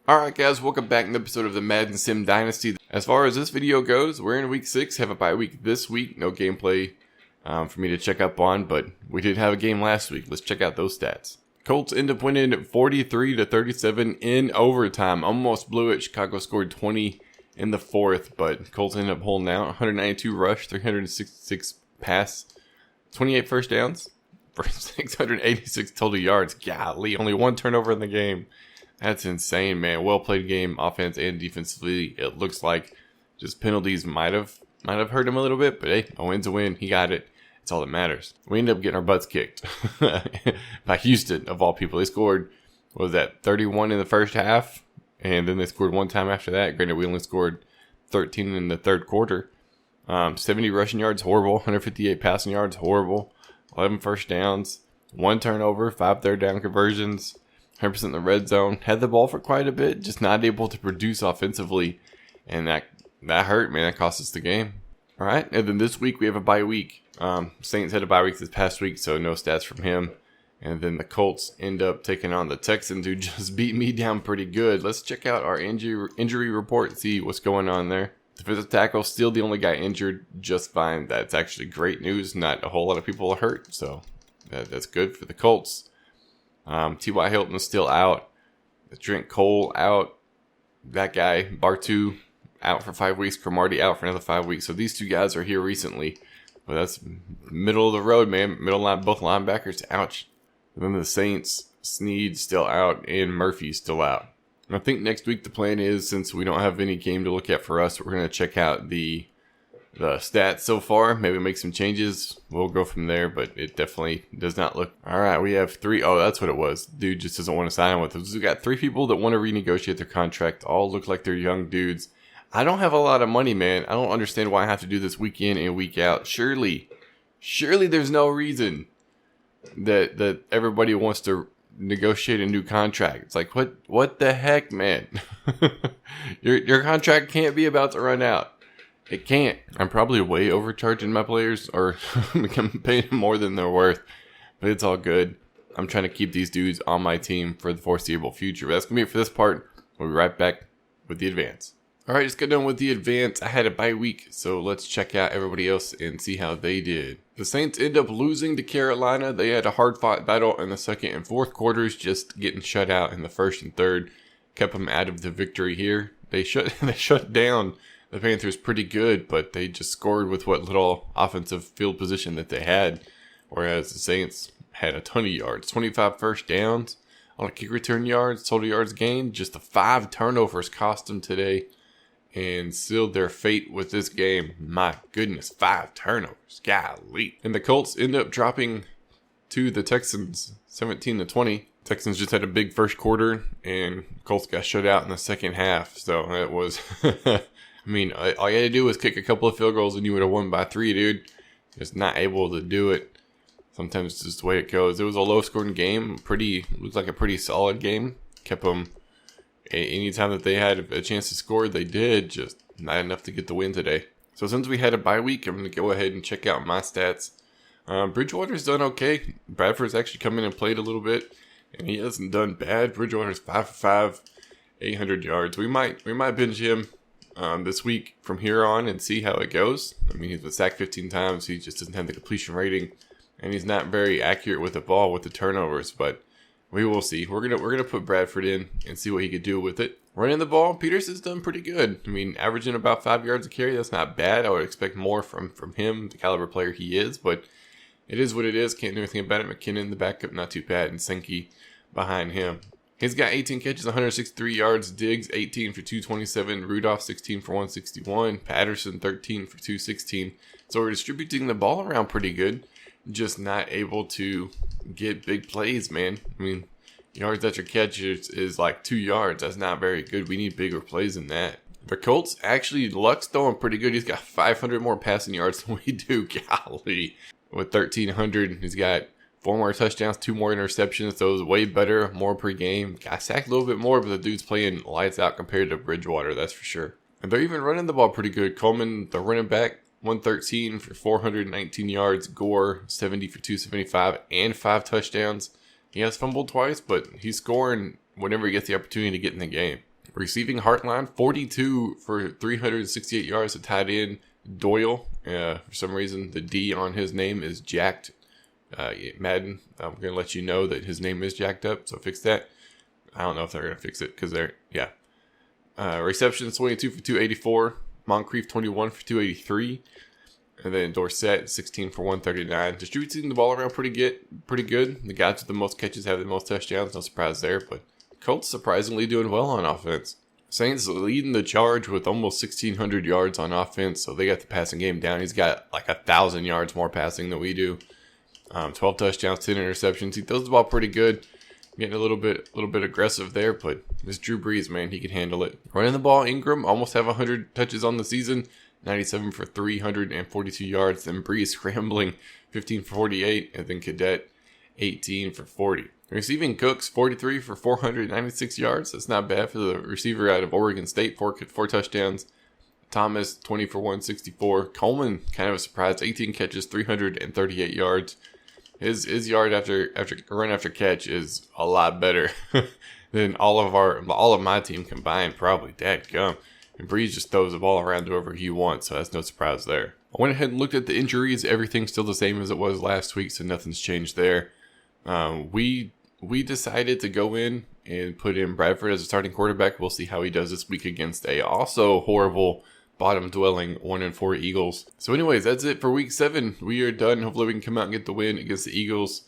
Alright guys, welcome back to an episode of the Madden Sim Dynasty. As far as this video goes, we're in week 6, have a bye week this week. No gameplay for me to check up on, but we did have a game last week. Let's check out those stats. Colts end up winning 43-37 in overtime. Almost blew it. Chicago scored 20 in the fourth, but Colts ended up holding out. 192 rush, 366 pass, 28 first downs for 686 total yards. Golly, only one turnover in the game. That's insane, man. Well played game, offense and defensively. It looks like just penalties might have hurt him a little bit, but hey, a win's a win. He got it. That's all that matters. We ended up getting our butts kicked by Houston, of all people. They scored, what was that, 31 in the first half, and then they scored one time after that. Granted, we only scored 13 in the third quarter. 70 rushing yards, horrible. 158 passing yards, horrible. 11 first downs, 1 turnover, 5 third down conversions. 100% in the red zone. Had the ball for quite a bit, just not able to produce offensively. And that hurt, man. That cost us the game. All right. And then this week we have a bye week. Saints had a bye week this past week, so no stats from him. And then the Colts end up taking on the Texans, who just beat me down pretty good. Let's check out our injury report and see what's going on there. Defensive tackle, still the only guy injured, just fine. That's actually great news. Not a whole lot of people are hurt, so that's good for the Colts. T.Y. Hilton is still out. Trent Cole out. That guy, Bartu, out for 5 weeks. Cromartie out for another 5 weeks. So these two guys are here recently. But that's middle of the road, man. Middle line, both linebackers, ouch. And then the Saints, Sneed still out, and Murphy still out. And I think next week the plan is, since we don't have any game to look at for us, we're going to check out the stats so far, maybe make some changes. We'll go from there, but it definitely does not look. All right, we have 3. Oh, that's what it was. Dude just doesn't want to sign with us. We got 3 people that want to renegotiate their contract. All look like they're young dudes. I don't have a lot of money, man. I don't understand why I have to do this week in and week out. Surely there's no reason that everybody wants to negotiate a new contract. It's like, what the heck, man? Your contract can't be about to run out. It can't. I'm probably way overcharging my players, or I'm paying them more than they're worth, but it's all good. I'm trying to keep these dudes on my team for the foreseeable future. But that's going to be it for this part. We'll be right back with the advance. All right, just got done with the advance. I had a bye week, so let's check out everybody else and see how they did. The Saints end up losing to Carolina. They had a hard-fought battle in the second and fourth quarters, just getting shut out in the first and third. Kept them out of the victory here. They shut down the Panthers pretty good, but they just scored with what little offensive field position that they had, whereas the Saints had a ton of yards. 25 first downs, on kick return yards, total yards gained. Just the 5 turnovers cost them today and sealed their fate with this game. My goodness, 5 turnovers. Golly. And the Colts end up dropping to the Texans 17-20. Texans just had a big first quarter, and Colts got shut out in the second half. So it was... I mean, all you had to do was kick a couple of field goals and you would have won by 3, dude. Just not able to do it. Sometimes it's just the way it goes. It was a low-scoring game. Looked like a pretty solid game. Kept them, anytime that they had a chance to score, they did. Just not enough to get the win today. So since we had a bye week, I'm going to go ahead and check out my stats. Bridgewater's done okay. Bradford's actually come in and played a little bit, and he hasn't done bad. Bridgewater's 5 for 5, 800 yards. We might bench him this week from here on and see how it goes. I mean, he's been sacked 15 times. He just doesn't have the completion rating, and he's not very accurate with the ball with the turnovers. But we will see. We're gonna put Bradford in and see what he could do with it. Running the ball, Peterson's done pretty good. I mean, averaging about 5 yards a carry. That's not bad. I would expect more from him, the caliber player he is. But it is what it is. Can't do anything about it. McKinnon, the backup, not too bad, and Sankey behind him. He's got 18 catches, 163 yards. Diggs, 18 for 227. Rudolph, 16 for 161. Patterson, 13 for 216. So we're distributing the ball around pretty good. Just not able to get big plays, man. I mean, yards after catch is like 2 yards. That's not very good. We need bigger plays than that. The Colts, actually, Luck's throwing pretty good. He's got 500 more passing yards than we do. Golly. With 1,300, he's got 4 more touchdowns, 2 more interceptions. So it was way better, more per game. Got sacked a little bit more, but the dude's playing lights out compared to Bridgewater, that's for sure. And they're even running the ball pretty good. Coleman, the running back, 113 for 419 yards. Gore, 70 for 275 and 5 touchdowns. He has fumbled twice, but he's scoring whenever he gets the opportunity to get in the game. Receiving Heartline, 42 for 368 yards to tight end Doyle. For some reason, the D on his name is jacked. Madden, I'm going to let you know that his name is jacked up, so fix that. I don't know if they're going to fix it because receptions, 22 for 284. Moncrief, 21 for 283. And then Dorsett, 16 for 139. Distributing the ball around pretty good. The guys with the most catches have the most touchdowns. No surprise there, but Colts surprisingly doing well on offense. Saints leading the charge with almost 1,600 yards on offense, so they got the passing game down. He's got like 1,000 yards more passing than we do. 12 touchdowns, 10 interceptions. He throws the ball pretty good. Getting a little bit aggressive there, but this Drew Brees, man, he can handle it. Running the ball, Ingram almost have 100 touches on the season. 97 for 342 yards. Then Brees scrambling, 15 for 48. And then Cadet, 18 for 40. Receiving Cooks, 43 for 496 yards. That's not bad for the receiver out of Oregon State. Four touchdowns. Thomas, 20 for 164. Coleman, kind of a surprise, 18 catches, 338 yards. His yard after run after catch is a lot better than all of my team combined, probably. Dadgum. And Brees just throws the ball around to whoever he wants, so that's no surprise there. I went ahead and looked at the injuries. Everything's still the same as it was last week, so nothing's changed there. We decided to go in and put in Bradford as a starting quarterback. We'll see how he does this week against a also horrible bottom-dwelling 1-4 Eagles. So anyways, that's it for week 7. We are done. Hopefully we can come out and get the win against the Eagles.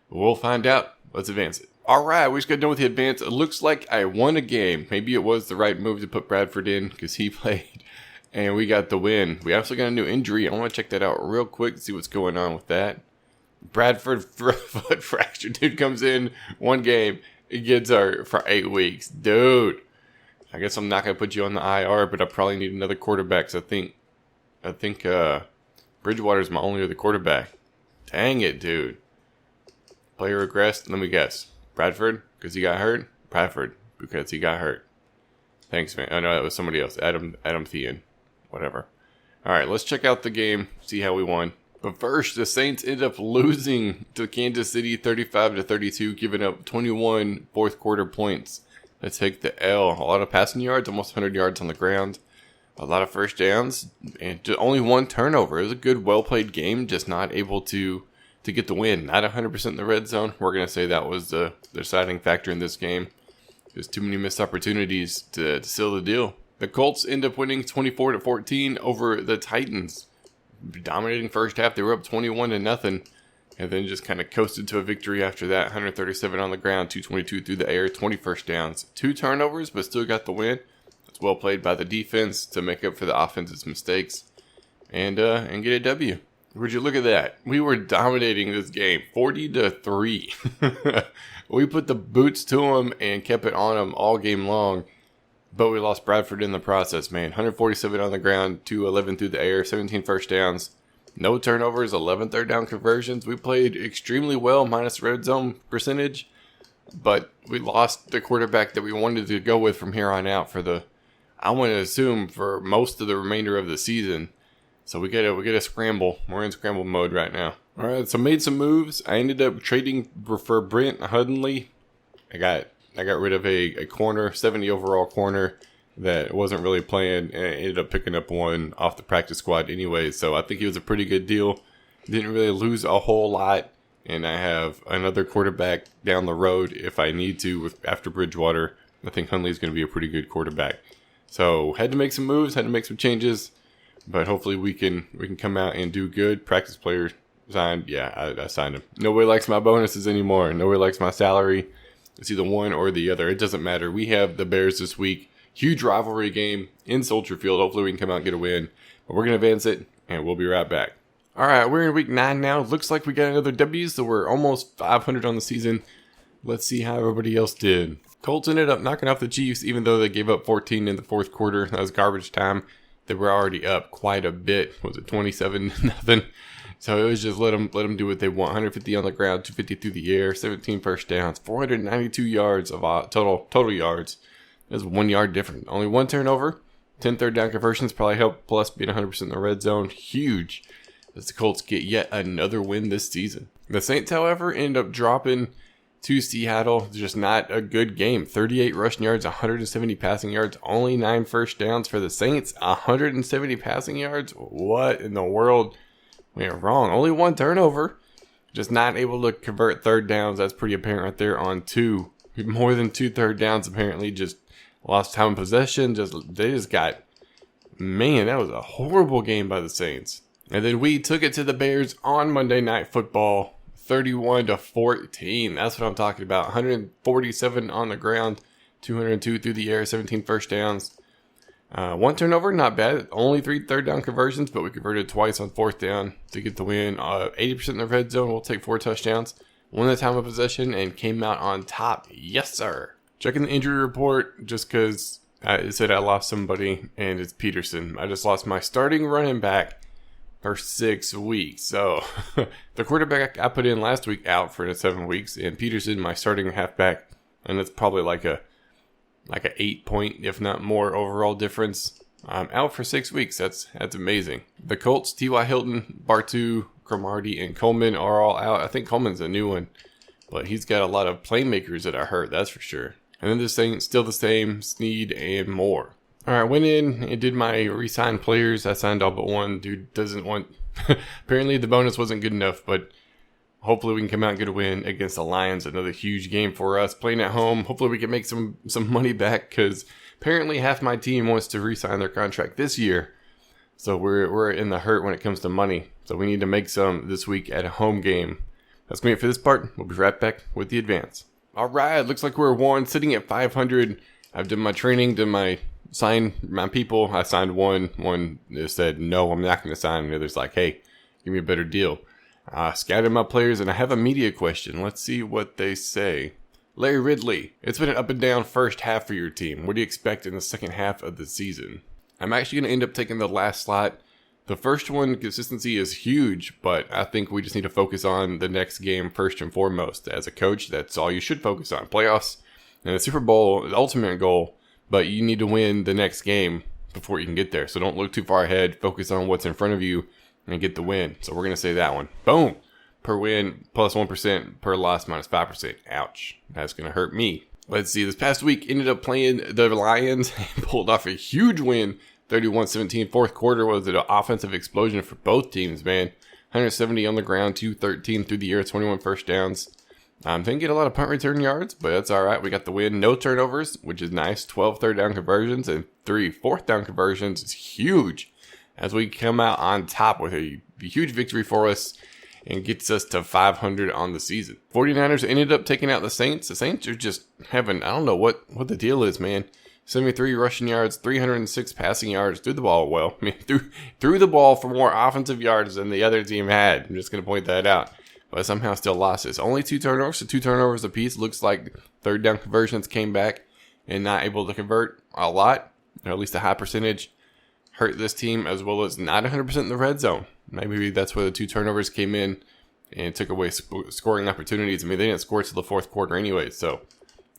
We'll find out. Let's advance it. All right, we just got done with the advance. It looks like I won a game. Maybe it was the right move to put Bradford in because he played, and we got the win. We also got a new injury. I want to check that out real quick to see what's going on with that. Bradford foot fracture. Dude comes in one game. He gets hurt for 8 weeks. Dude. I guess I'm not going to put you on the IR, but I probably need another quarterback. So I think Bridgewater's my only other quarterback. Dang it, dude. Player regressed. Let me guess. Bradford, because he got hurt? Bradford, because he got hurt. Thanks, man. Oh, no, that was somebody else. Adam Thean. Whatever. All right, let's check out the game, see how we won. But first, the Saints end up losing to Kansas City 35-32, giving up 21 fourth quarter points. Let's take the L. A lot of passing yards, almost 100 yards on the ground. A lot of first downs, and only one turnover. It was a good, well-played game, just not able to get the win. Not 100% in the red zone. We're going to say that was the deciding factor in this game. There's too many missed opportunities to seal the deal. The Colts end up winning 24-14 over the Titans. Dominating first half. They were up 21-0. And then just kind of coasted to a victory after that. 137 on the ground, 222 through the air, 20 first downs. 2 turnovers, but still got the win. It's well played by the defense to make up for the offense's mistakes. And get a W. Would you look at that? We were dominating this game, 40-3. We put the boots to them and kept it on them all game long. But we lost Bradford in the process, man. 147 on the ground, 211 through the air, 17 first downs. No turnovers, 11 third down conversions. We played extremely well, minus red zone percentage. But we lost the quarterback that we wanted to go with from here on out I want to assume, for most of the remainder of the season. So we gotta scramble. We're in scramble mode right now. All right, so made some moves. I ended up trading for Brent Hundley. I got rid of a corner, 70 overall corner that wasn't really playing, and I ended up picking up one off the practice squad anyway. So I think it was a pretty good deal. Didn't really lose a whole lot, and I have another quarterback down the road if I need to after Bridgewater. I think Hundley's going to be a pretty good quarterback. So had to make some moves, had to make some changes, but hopefully we can come out and do good. Practice player signed. Yeah, I signed him. Nobody likes my bonuses anymore. Nobody likes my salary. It's either one or the other. It doesn't matter. We have the Bears this week. Huge rivalry game in Soldier Field. Hopefully we can come out and get a win. But we're going to advance it, and we'll be right back. All right, we're in week 9 now. Looks like we got another W, so we're almost 500 on the season. Let's see how everybody else did. Colts ended up knocking off the Chiefs, even though they gave up 14 in the fourth quarter. That was garbage time. They were already up quite a bit. Was it 27-0? So it was just let them do what they want. 150 on the ground, 250 through the air, 17 first downs, 492 yards of total yards. That's 1 yard different. Only one turnover. 10 third down conversions probably helped, plus being 100% in the red zone. Huge as the Colts get yet another win this season. The Saints, however, end up dropping to Seattle. Just not a good game. 38 rushing yards, 170 passing yards, only 9 first downs for the Saints. 170 passing yards? What in the world went wrong? Only 1 turnover. Just not able to convert third downs. That's pretty apparent right there on 2. More than 2 third downs apparently. Just lost time of possession. They just got... Man, that was a horrible game by the Saints. And then we took it to the Bears on Monday Night Football. 31-14. That's what I'm talking about. 147 on the ground, 202 through the air, 17 first downs. 1 turnover, not bad. Only 3 third down conversions, but we converted twice on 4th down to get the win. 80% in the red zone. We'll take 4 touchdowns. Won the time of possession and came out on top. Yes, sir. Checking the injury report just because it said I lost somebody, and it's Peterson. I just lost my starting running back for 6 weeks. So the quarterback I put in last week out for 7 weeks, and Peterson, my starting halfback, and it's probably like a 8-point, if not more, overall difference. I'm out for 6 weeks. That's amazing. The Colts, T.Y. Hilton, Bartu, Cromartie, and Coleman are all out. I think Coleman's a new one, but he's got a lot of playmakers that I heard, that's for sure. And then this thing still the same, Snead and more. All right, went in and did my re-sign players. I signed all but one. Dude doesn't want... Apparently the bonus wasn't good enough, but hopefully we can come out and get a win against the Lions. Another huge game for us. Playing at home. Hopefully we can make some money back because apparently half my team wants to re-sign their contract this year. So we're in the hurt when it comes to money. So we need to make some this week at a home game. That's going to be it for this part. We'll be right back with the advance. All right, looks like we're 1, sitting at 500. I've done my training, signed my people. I signed one. One said, no, I'm not going to sign. And the other's like, hey, give me a better deal. Scouted my players, and I have a media question. Let's see what they say. Larry Ridley, it's been an up and down first half for your team. What do you expect in the second half of the season? I'm actually going to end up taking the last slot. The first one, consistency is huge, but I think we just need to focus on the next game first and foremost. As a coach, that's all you should focus on. Playoffs and the Super Bowl, the ultimate goal. But you need to win the next game before you can get there. So don't look too far ahead. Focus on what's in front of you and get the win. So we're going to say that one. Boom. Per win, plus 1%. Per loss, minus 5%. Ouch. That's going to hurt me. Let's see. This past week, ended up playing the Lions and pulled off a huge win. 31-17. Fourth quarter was an offensive explosion for both teams, man. 170 on the ground, 213 through the air, 21 first downs. Didn't get a lot of punt return yards, but that's all right. We got the win. No turnovers, which is nice. 12 third down conversions and 3 fourth down conversions is huge as we come out on top with a huge victory for us and gets us to 500 on the season. 49ers ended up taking out the Saints. The Saints are just having, I don't know what the deal is, man. 73 rushing yards, 306 passing yards. Threw the ball well. I mean, threw the ball for more offensive yards than the other team had. I'm just going to point that out. But somehow still lost this. Only 2 turnovers, so 2 turnovers apiece. Looks like third down conversions came back and not able to convert a lot, or at least a high percentage. Hurt this team as well as not 100% in the red zone. Maybe that's where the 2 turnovers came in and took away scoring opportunities. I mean, they didn't score till the fourth quarter anyway, so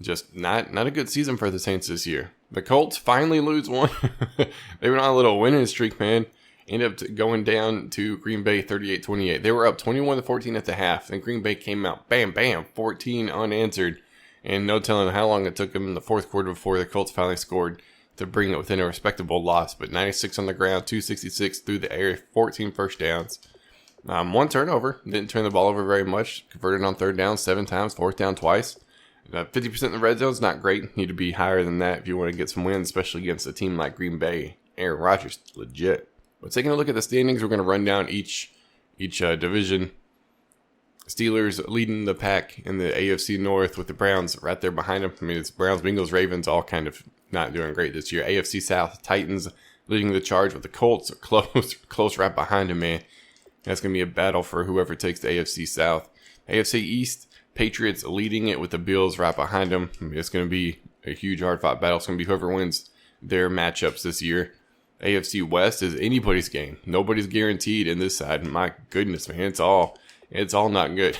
just not a good season for the Saints this year. The Colts finally lose one. They went on a little winning streak, man. Ended up going down to Green Bay 38-28. They were up 21-14 at the half. Then Green Bay came out, bam, bam, 14 unanswered. And no telling how long it took them in the fourth quarter before the Colts finally scored to bring it within a respectable loss. But 96 on the ground, 266 through the air, 14 first downs. 1 turnover. Didn't turn the ball over very much. Converted on third down 7 times, fourth down twice. 50% in the red zone is not great. Need to be higher than that if you want to get some wins, especially against a team like Green Bay. Aaron Rodgers, legit. But taking a look at the standings, we're going to run down each division. Steelers leading the pack in the AFC North with the Browns right there behind them. I mean, it's Browns, Bengals, Ravens, all kind of not doing great this year. AFC South, Titans leading the charge with the Colts close right behind them, man. That's going to be a battle for whoever takes the AFC South. AFC East, Patriots leading it with the Bills right behind them. I mean, it's going to be a huge hard-fought battle. It's going to be whoever wins their matchups this year. AFC West is anybody's game. Nobody's guaranteed in this side. My goodness, man, it's all not good.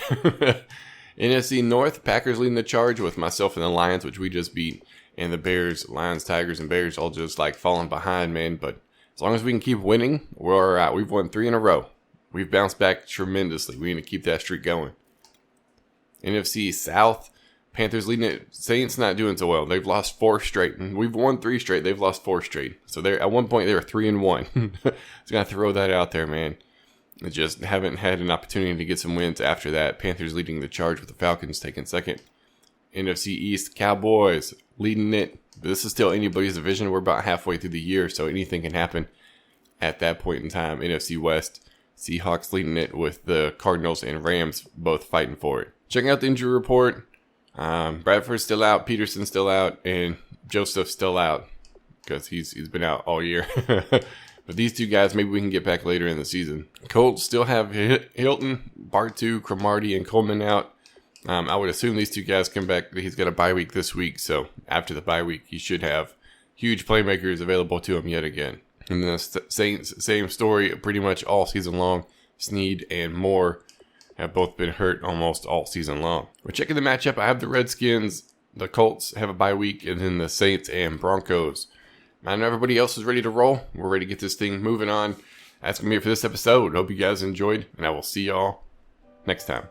NFC North, Packers leading the charge with myself and the Lions, which we just beat, and the Bears, Lions, Tigers, and Bears all just like falling behind, man. But as long as we can keep winning, we're all right. We've won 3 in a row. We've bounced back tremendously. We need to keep that streak going. NFC South, Panthers leading it. Saints not doing so well. They've lost 4 straight. And we've won 3 straight. They've lost 4 straight. So they're at one point they were 3-1. Just gonna throw that out there, man. They just haven't had an opportunity to get some wins after that. Panthers leading the charge with the Falcons taking second. NFC East, Cowboys leading it. But this is still anybody's division. We're about halfway through the year, so anything can happen at that point in time. NFC West, Seahawks leading it with the Cardinals and Rams both fighting for it. Checking out the injury report. Bradford's still out, Peterson's still out, and Joseph's still out because he's been out all year. But these 2 guys, maybe we can get back later in the season. Colts still have Hilton, Bartu, Cromartie, and Coleman out. I would assume these 2 guys come back. He's got a bye week this week, so after the bye week, he should have huge playmakers available to him yet again. And the Saints, same story pretty much all season long. Snead and Moore have both been hurt almost all season long. We're checking the matchup. I have the Redskins, the Colts have a bye week, and then the Saints and Broncos. I know everybody else is ready to roll. We're ready to get this thing moving on. That's going to be it for this episode. Hope you guys enjoyed, and I will see y'all next time.